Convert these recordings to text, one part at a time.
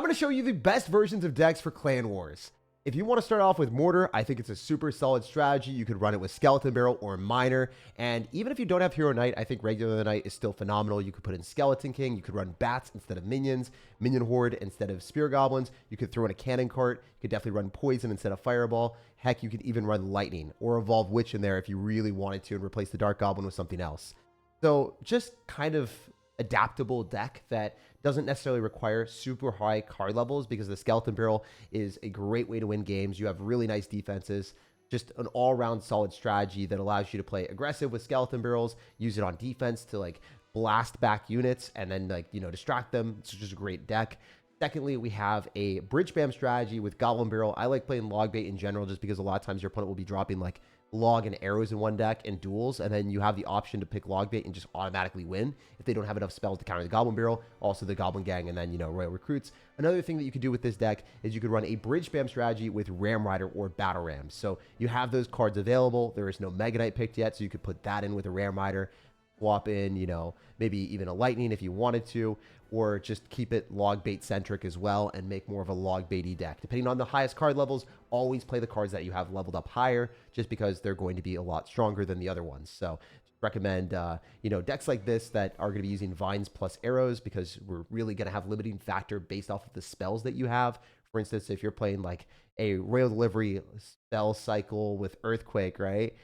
going to show you the best versions of decks for Clan Wars. If you want to start off with Mortar, I think it's a super solid strategy. You could run it with Skeleton Barrel or Miner. And even if you don't have Hero Knight, I think regular Knight is still phenomenal. You could put in Skeleton King. You could run Bats instead of Minions, Minion Horde instead of Spear Goblins. You could throw in a Cannon Cart. You could definitely run Poison instead of Fireball. Heck, you could even run Lightning or Evolve Witch in there if you really wanted to and replace the Dark Goblin with something else. So just kind of adaptable deck that doesn't necessarily require super high card levels, because the Skeleton Barrel is a great way to win games. You have really nice defenses, just an all-around solid strategy that allows you to play aggressive with Skeleton Barrels, use it on defense to like blast back units and then distract them. It's just a great deck. Secondly, we have a Bridge Spam strategy with Goblin Barrel. I like playing Log Bait in general just because a lot of times your opponent will be dropping like log and arrows in one deck in duels, and then you have the option to pick Log Bait and just automatically win if they don't have enough spells to counter the Goblin Barrel, also the Goblin Gang, and then Royal Recruits. Another thing that you could do with this deck is you could run a Bridge Spam strategy with Ram Rider or Battle Rams. So you have those cards available. There is no Mega Knight picked yet, so you could put that in with a Ram Rider, swap in maybe even a Lightning if you wanted to, or just keep it Log Bait centric as well and make more of a Log Baity deck. Depending on the highest card levels, always play the cards that you have leveled up higher, just because they're going to be a lot stronger than the other ones. So recommend decks like this that are going to be using Vines plus Arrows, because we're really going to have limiting factor based off of the spells that you have. For instance, if you're playing like a Royal Delivery spell cycle with Earthquake, right?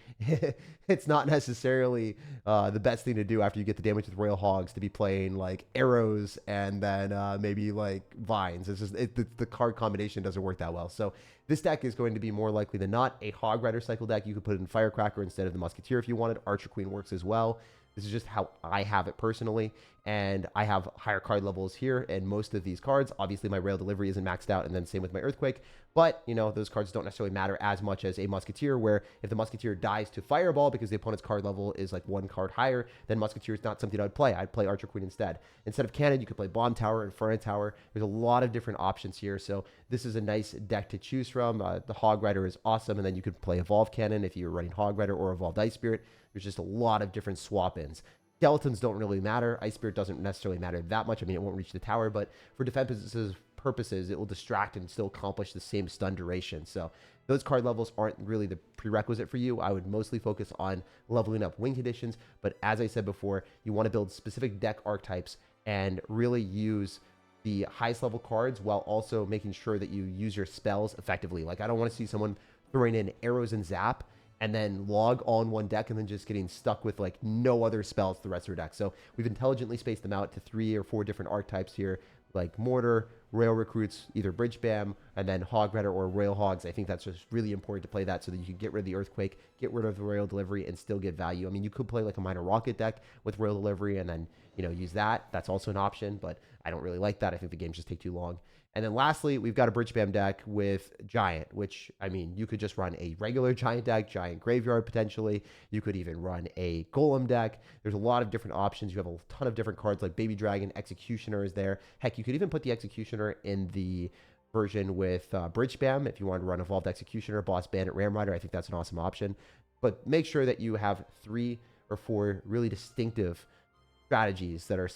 It's not necessarily the best thing to do after you get the damage with Royal Hogs to be playing like Arrows and then maybe like Vines. It's just the card combination doesn't work that well. So this deck is going to be more likely than not a Hog Rider cycle deck. You could put it in Firecracker instead of the Musketeer if you wanted. Archer Queen works as well. This is just how I have it personally, and I have higher card levels here and most of these cards. Obviously, my Rail Delivery isn't maxed out, and then same with my Earthquake, but, those cards don't necessarily matter as much as a Musketeer, where if the Musketeer dies to Fireball because the opponent's card level is like one card higher, then Musketeer is not something I'd play. I'd play Archer Queen instead. Instead of Cannon, you could play Bomb Tower, Inferno Tower. There's a lot of different options here, so this is a nice deck to choose from. The Hog Rider is awesome, and then you could play Evolve Cannon if you're running Hog Rider or Evolved Ice Spirit. There's just a lot of different swap-ins. Skeletons don't really matter. Ice Spirit doesn't necessarily matter that much. I mean, it won't reach the tower, but for defense purposes, it will distract and still accomplish the same stun duration. So those card levels aren't really the prerequisite for you. I would mostly focus on leveling up win conditions, but as I said before, you want to build specific deck archetypes and really use the highest level cards while also making sure that you use your spells effectively. Like, I don't want to see someone throwing in Arrows and Zap and then log all in one deck and then just getting stuck with like no other spells the rest of their deck. So we've intelligently spaced them out to 3 or 4 different archetypes here, like Mortar, Rail Recruits, either Bridge Spam, and then Hog Rider or Rail Hogs. I think that's just really important to play that so that you can get rid of the Earthquake, get rid of the Rail Delivery, and still get value. I mean, you could play like a Minor Rocket deck with Rail Delivery and then, use that. That's also an option, but I don't really like that. I think the games just take too long. And then lastly, we've got a Bridge Spam deck with Giant, which, I mean, you could just run a regular Giant deck, Giant Graveyard potentially. You could even run a Golem deck. There's a lot of different options. You have a ton of different cards like Baby Dragon, Executioner is there. Heck, you could even put the Executioner in the version with Bridge Spam if you wanted to run Evolved Executioner, Boss Bandit, Ram Rider. I think that's an awesome option. But make sure that you have 3 or 4 really distinctive strategies that are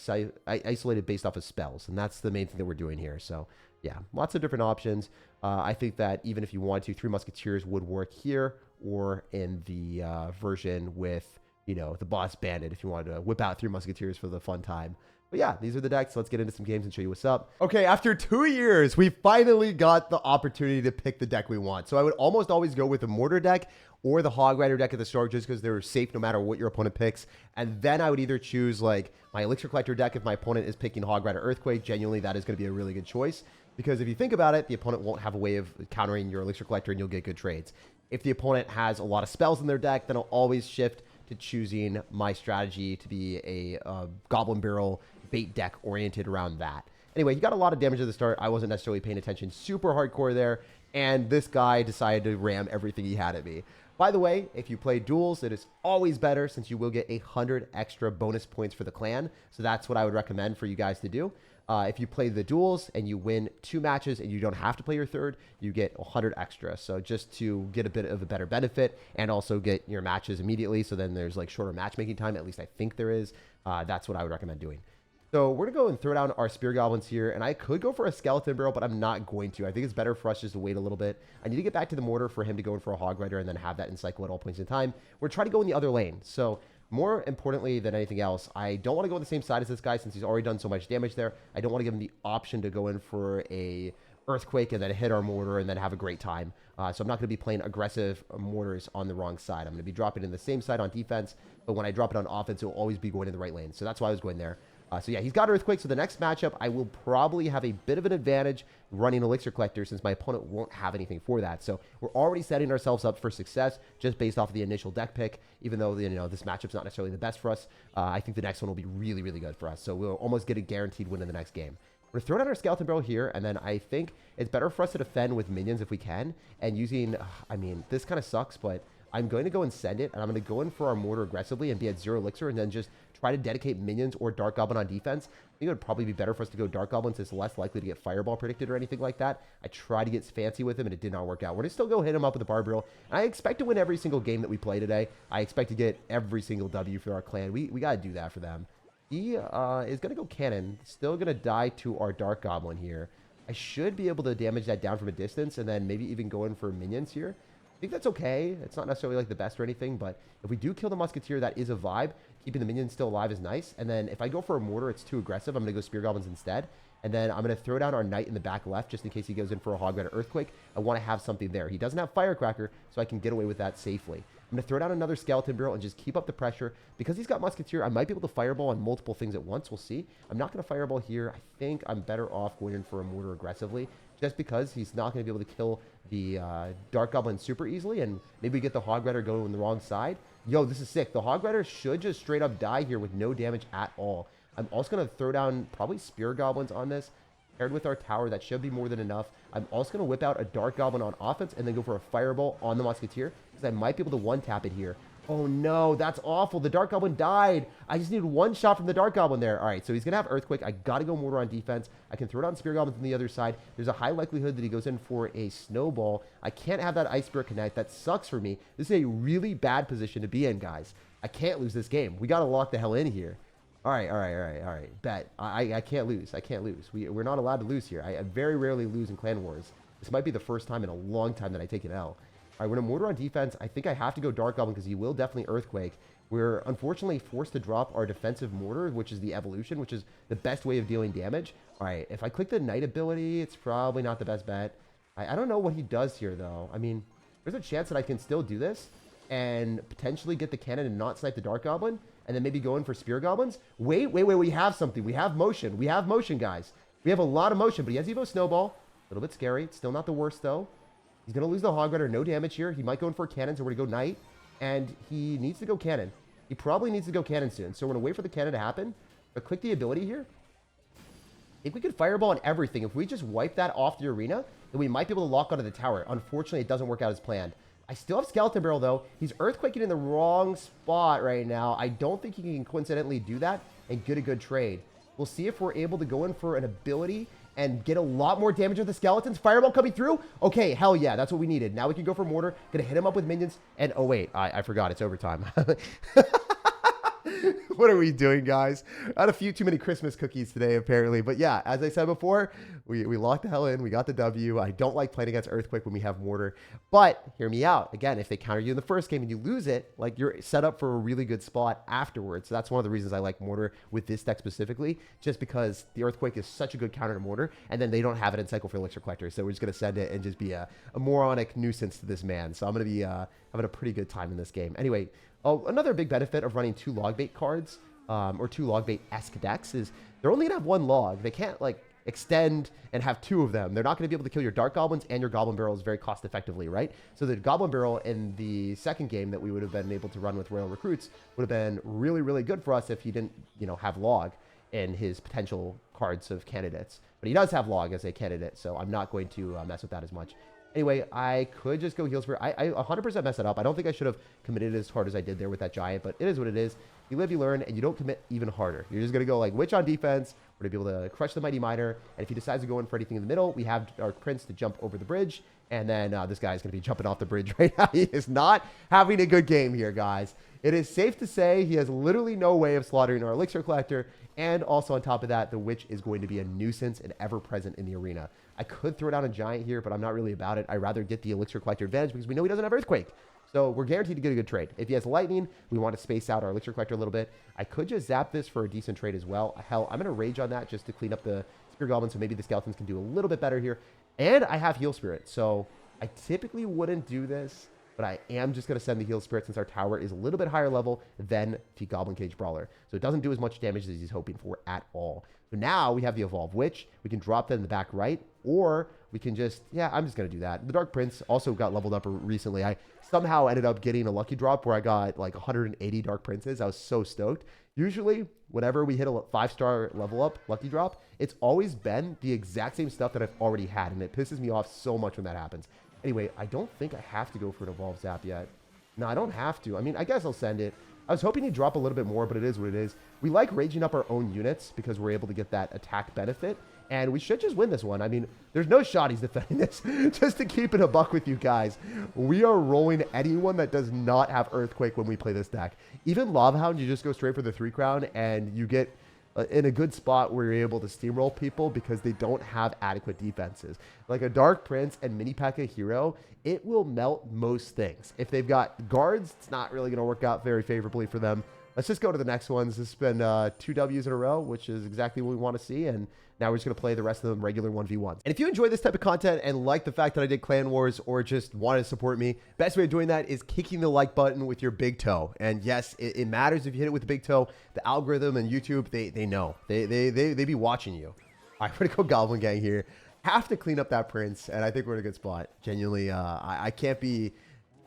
isolated based off of spells, and that's the main thing that we're doing here. So yeah, lots of different options. I think that even if you wanted to, 3 Musketeers would work here, or in the version with the Boss Bandit if you wanted to whip out 3 Musketeers for the fun time. But yeah, these are the decks. Let's get into some games and show you what's up. Okay, after 2 years, we finally got the opportunity to pick the deck we want. So I would almost always go with the Mortar deck or the Hog Rider deck at the start, just because they're safe no matter what your opponent picks. And then I would either choose like my Elixir Collector deck if my opponent is picking Hog Rider Earthquake. Genuinely, that is going to be a really good choice, because if you think about it, the opponent won't have a way of countering your Elixir Collector and you'll get good trades. If the opponent has a lot of spells in their deck, then I'll always shift to choosing my strategy to be a Goblin Barrel bait deck oriented around that. Anyway, he got a lot of damage at the start. I wasn't necessarily paying attention super hardcore there, and this guy decided to ram everything he had at me. By the way, if you play duels, it is always better, since you will get 100 extra bonus points for the clan. So that's what I would recommend for you guys to do. If you play the duels and you win 2 matches and you don't have to play your third, you get 100 extra. So just to get a bit of a better benefit and also get your matches immediately. So then there's like shorter matchmaking time. At least I think there is. That's what I would recommend doing. So we're going to go and throw down our Spear Goblins here, and I could go for a Skeleton Barrel, but I'm not going to. I think it's better for us just to wait a little bit. I need to get back to the Mortar for him to go in for a Hog Rider and then have that in cycle at all points in time. We're trying to go in the other lane. So more importantly than anything else, I don't want to go on the same side as this guy since he's already done so much damage there. I don't want to give him the option to go in for a Earthquake and then hit our Mortar and then have a great time. So I'm not going to be playing aggressive Mortars on the wrong side. I'm going to be dropping in the same side on defense, but when I drop it on offense, it will always be going in the right lane. So that's why I was going there. So yeah, he's got Earthquake. So the next matchup, I will probably have a bit of an advantage running Elixir Collector since my opponent won't have anything for that. So we're already setting ourselves up for success just based off of the initial deck pick. Even though, you know, this matchup's not necessarily the best for us, I think the next one will be really, really good for us. So we'll almost get a guaranteed win in the next game. We're going to throw down our Skeleton Barrel here, and then I think it's better for us to defend with minions if we can. And using, I mean, this kind of sucks, but I'm going to go and send it, and I'm going to go in for our Mortar aggressively and be at 0 Elixir, and then just try to dedicate minions or Dark Goblin on defense. I think it would probably be better for us to go Dark Goblin since it's less likely to get Fireball predicted or anything like that. I tried to get fancy with him, and it did not work out. We're going to still go hit him up with the Barbarrel. And I expect to win every single game that we play today. I expect to get every single W for our clan. We got to do that for them. He is going to go Cannon. Still going to die to our Dark Goblin here. I should be able to damage that down from a distance and then maybe even go in for minions here. I think that's okay. It's not necessarily like the best or anything, but if we do kill the Musketeer, that is a vibe. Keeping the minions still alive is nice. And then if I go for a Mortar, it's too aggressive. I'm going to go Spear Goblins instead. And then I'm going to throw down our Knight in the back left just in case he goes in for a Hog Rider Earthquake. I want to have something there. He doesn't have Firecracker, so I can get away with that safely. I'm going to throw down another Skeleton Barrel and just keep up the pressure. Because he's got Musketeer, I might be able to Fireball on multiple things at once. We'll see. I'm not going to Fireball here. I think I'm better off going in for a Mortar aggressively, just because he's not going to be able to kill the Dark Goblin super easily, and maybe we get the Hog Rider going on the wrong side. Yo, this is sick. The Hog Rider should just straight up die here with no damage at all. I'm also going to throw down probably Spear Goblins on this. Paired with our tower, that should be more than enough. I'm also going to whip out a Dark Goblin on offense and then go for a Fireball on the Musketeer, because I might be able to one-tap it here. Oh no, that's awful. The Dark Goblin died. I just needed one shot from the Dark Goblin there. All right, so he's going to have Earthquake. I got to go Mortar on defense. I can throw down Spear Goblins on the other side. There's a high likelihood that he goes in for a Snowball. I can't have that Ice Spirit connect. That sucks for me. This is a really bad position to be in, guys. I can't lose this game. We got to lock the hell in here. All right. Bet. I can't lose. I can't lose. We're not allowed to lose here. I very rarely lose in Clan Wars. This might be the first time in a long time that I take an L. All right, we're going to Mortar on defense. I think I have to go Dark Goblin because he will definitely Earthquake. We're unfortunately forced to drop our defensive Mortar, which is the evolution, which is the best way of dealing damage. All right, if I click the Knight ability, it's probably not the best bet. I don't know what he does here, though. I mean, there's a chance that I can still do this and potentially get the cannon and not snipe the Dark Goblin, and then maybe go in for Spear Goblins. Wait, we have something. We have motion. We have motion, guys. We have a lot of motion, but he has Evo Snowball. A little bit scary. It's still not the worst, though. He's going to lose the Hog Rider. No damage here. He might go in for cannon, so we're going to go Knight. And he needs to go cannon. He probably needs to go cannon soon. So we're going to wait for the cannon to happen. But click the ability here. If we could Fireball on everything, if we just wipe that off the arena, then we might be able to lock onto the tower. Unfortunately, it doesn't work out as planned. I still have Skeleton Barrel, though. He's Earthquaking in the wrong spot right now. I don't think he can coincidentally do that and get a good trade. We'll see if we're able to go in for an ability and get a lot more damage with the skeletons. Fireball coming through. Okay, hell yeah, that's what we needed. Now we can go for Mortar. Gonna hit him up with minions. And oh wait, I forgot, it's overtime. What are we doing, guys? I had a few too many Christmas cookies today, apparently. But yeah, as I said before, we locked the hell in. We got the W. I don't like playing against Earthquake when we have Mortar. But hear me out. Again, if they counter you in the first game and you lose it, like, you're set up for a really good spot afterwards. So that's one of the reasons I like Mortar with this deck specifically, just because the Earthquake is such a good counter to Mortar, and then they don't have it in cycle for Elixir Collector. So we're just going to send it and just be a moronic nuisance to this man. So I'm going to be having a pretty good time in this game. Anyway, another big benefit of running 2 Logbait cards, or 2 Logbait-esque decks, is they're only going to have 1 log. They can't, like, extend and have 2 of them. They're not going to be able to kill your Dark Goblins and your Goblin Barrels very cost effectively, right? So the Goblin Barrel in the second game that we would have been able to run with Royal Recruits would have been really, really good for us if he didn't, you know, have log in his potential cards of candidates. But he does have log as a candidate, so I'm not going to mess with that as much. Anyway, I could just go Heal Spirit. I 100% messed it up. I don't think I should have committed as hard as I did there with that Giant, but it is what it is. You live, you learn, and you don't commit even harder. You're just going to go like Witch on defense. We're We're going to be able to crush the Mighty Miner. And if he decides to go in for anything in the middle, we have our Prince to jump over the bridge. And then this guy's going to be jumping off the bridge right now. He is not having a good game here, guys. It is safe to say he has literally no way of slaughtering our Elixir Collector. And also on top of that, the Witch is going to be a nuisance and ever present in the arena. I could throw down a Giant here, but I'm not really about it. I'd rather get the Elixir Collector advantage because we know he doesn't have Earthquake. So we're guaranteed to get a good trade. If he has Lightning, we want to space out our Elixir Collector a little bit. I could just zap this for a decent trade as well. Hell, I'm going to Rage on that just to clean up the Spear Goblin, so maybe the Skeletons can do a little bit better here. And I have Heal Spirit, so I typically wouldn't do this, but I am just going to send the Heal Spirit since our tower is a little bit higher level than the Goblin Cage Brawler. So it doesn't do as much damage as he's hoping for at all. So now we have the Evolve Witch. We can drop that in the back right, or we can just, yeah, I'm just going to do that. The Dark Prince also got leveled up recently. I somehow ended up getting a lucky drop where I got like 180 Dark Princes. I was so stoked. Usually, whenever we hit a 5-star level up lucky drop, it's always been the exact same stuff that I've already had, and it pisses me off so much when that happens. Anyway, I don't think I have to go for an Evolve Zap yet. No, I don't have to. I mean, I guess I'll send it. I was hoping he'd drop a little bit more, but it is what it is. We like raging up our own units because we're able to get that attack benefit, and we should just win this one. I mean, there's no shot he's defending this. Just to keep it a buck with you guys, we are rolling anyone that does not have Earthquake when we play this deck. Even Lava Hound, you just go straight for the 3-crown, and you get in a good spot where you're able to steamroll people because they don't have adequate defenses. Like a Dark Prince and Mini P.E.K.K.A. Hero, it will melt most things. If they've got guards, it's not really going to work out very favorably for them. Let's just go to the next ones. This has been 2 W's in a row, which is exactly what we want to see. And now we're just going to play the rest of them regular 1v1s. And if you enjoy this type of content and like the fact that I did Clan Wars or just want to support me, best way of doing that is kicking the like button with your big toe. And yes, it matters if you hit it with the big toe. The algorithm and YouTube, they know. They be watching you. All right, we're going to go Goblin Gang here. Have to clean up that Prince, and I think we're in a good spot. Genuinely, I can't be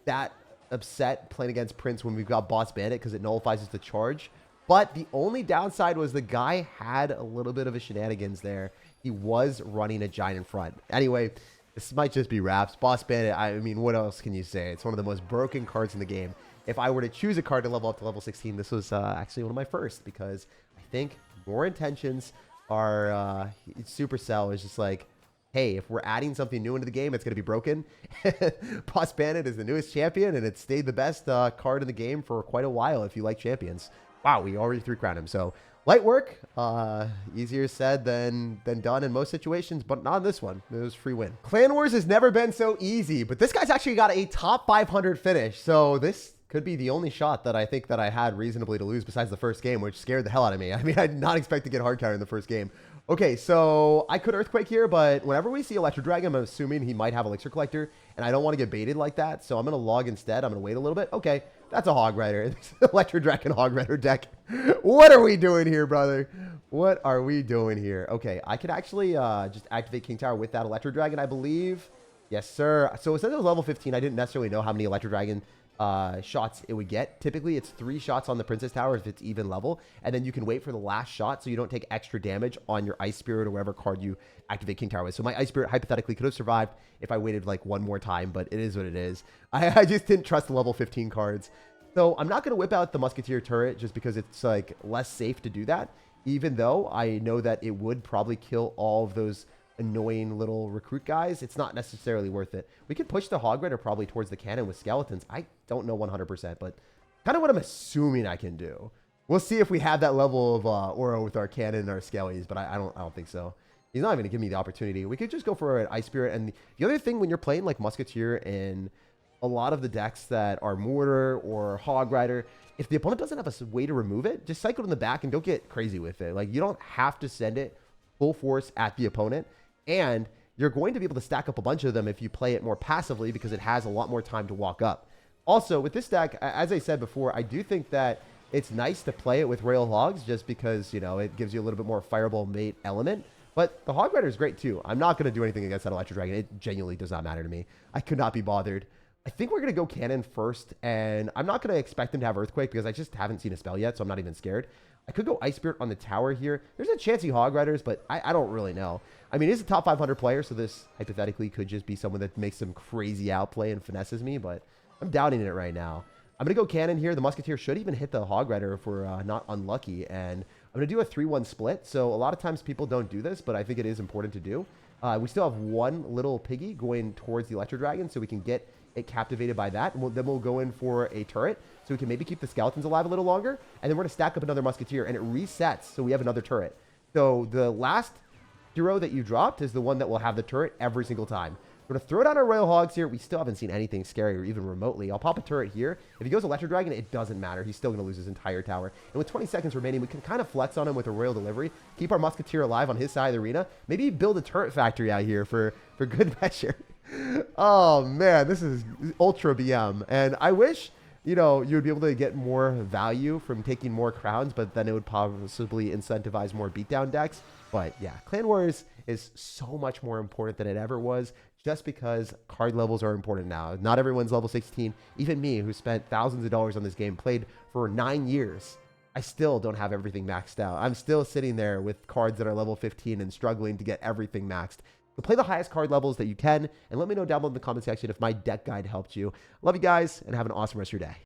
that upset playing against Prince when we've got Boss Bandit because it nullifies the charge. But the only downside was the guy had a little bit of a shenanigans there. He was running a Giant in front. Anyway, this might just be wraps. Boss Bandit, I mean, what else can you say? It's one of the most broken cards in the game. If I were to choose a card to level up to level 16, this was actually one of my first because I think More Intentions are Supercell is just like, hey, if we're adding something new into the game, it's going to be broken. Boss Bandit is the newest champion, and it stayed the best card in the game for quite a while if you like champions. Wow, we already 3-crowned him. So light work, easier said than done in most situations, but not in this one. It was free win. Clan Wars has never been so easy, but this guy's actually got a top 500 finish. So this could be the only shot that I think that I had reasonably to lose besides the first game, which scared the hell out of me. I mean, I did not expect to get hard counter in the first game. Okay, so I could Earthquake here, but whenever we see Electro Dragon, I'm assuming he might have Elixir Collector, and I don't want to get baited like that, so I'm going to log instead. I'm going to wait a little bit. Okay, that's a Hog Rider. Electro Dragon Hog Rider deck. What are we doing here, brother? What are we doing here? Okay, I could actually just activate King Tower with that Electro Dragon, I believe. Yes, sir. So since it was level 15, I didn't necessarily know how many Electro Dragon shots it would get. Typically it's 3 shots on the Princess Tower if it's even level, and then you can wait for the last shot so you don't take extra damage on your Ice Spirit or whatever card you activate King Tower with. So my Ice Spirit hypothetically could have survived if I waited like one more time, but it is what it is. I just didn't trust the level 15 cards. So I'm not going to whip out the Musketeer turret just because it's like less safe to do that, even though I know that it would probably kill all of those annoying little recruit guys. It's not necessarily worth it. We could push the Hog Rider probably towards the cannon with skeletons. I don't know 100%, but kind of what I'm assuming I can do. We'll see if we have that level of aura with our cannon and our skellies, but I don't think so. He's not even gonna give me the opportunity. We could just go for an Ice Spirit. And the other thing when you're playing like Musketeer in a lot of the decks that are Mortar or Hog Rider, if the opponent doesn't have a way to remove it, just cycle in the back and don't get crazy with it. Like, you don't have to send it full force at the opponent. And you're going to be able to stack up a bunch of them if you play it more passively because it has a lot more time to walk up. Also, with this deck, as I said before, I do think that it's nice to play it with Royal Hogs just because, you know, it gives you a little bit more Fireball mate element. But the Hog Rider is great too. I'm not going to do anything against that Electro Dragon. It genuinely does not matter to me. I could not be bothered. I think we're going to go Cannon first, and I'm not going to expect him to have Earthquake because I just haven't seen a spell yet, so I'm not even scared. I could go Ice Spirit on the tower here. There's a chance he Hog Riders, but I don't really know. I mean, he's a top 500 player, so this hypothetically could just be someone that makes some crazy outplay and finesses me, but I'm doubting it right now. I'm going to go Cannon here. The Musketeer should even hit the Hog Rider if we're not unlucky, and I'm going to do a 3-1 split. So a lot of times people don't do this, but I think it is important to do. We still have one little piggy going towards the Electro Dragon, so we can get it captivated by that. And then we'll go in for a turret, so we can maybe keep the skeletons alive a little longer. And then we're going to stack up another musketeer, and it resets, so we have another turret. So the last hero that you dropped is the one that will have the turret every single time. We're going to throw down our Royal Hogs here. We still haven't seen anything scary or even remotely. I'll pop a turret here. If he goes Electro Dragon, it doesn't matter. He's still going to lose his entire tower. And with 20 seconds remaining, we can kind of flex on him with a Royal Delivery. Keep our Musketeer alive on his side of the arena. Maybe build a turret factory out here for good measure. Oh, man. This is Ultra BM. And I wish, you know, you would be able to get more value from taking more crowns, but then it would possibly incentivize more beatdown decks. But yeah, Clan Wars is so much more important than it ever was, just because card levels are important now. Not everyone's level 16. Even me, who spent thousands of dollars on this game, played for 9 years. I still don't have everything maxed out. I'm still sitting there with cards that are level 15 and struggling to get everything maxed. So play the highest card levels that you can, and let me know down below in the comment section if my deck guide helped you. Love you guys, and have an awesome rest of your day.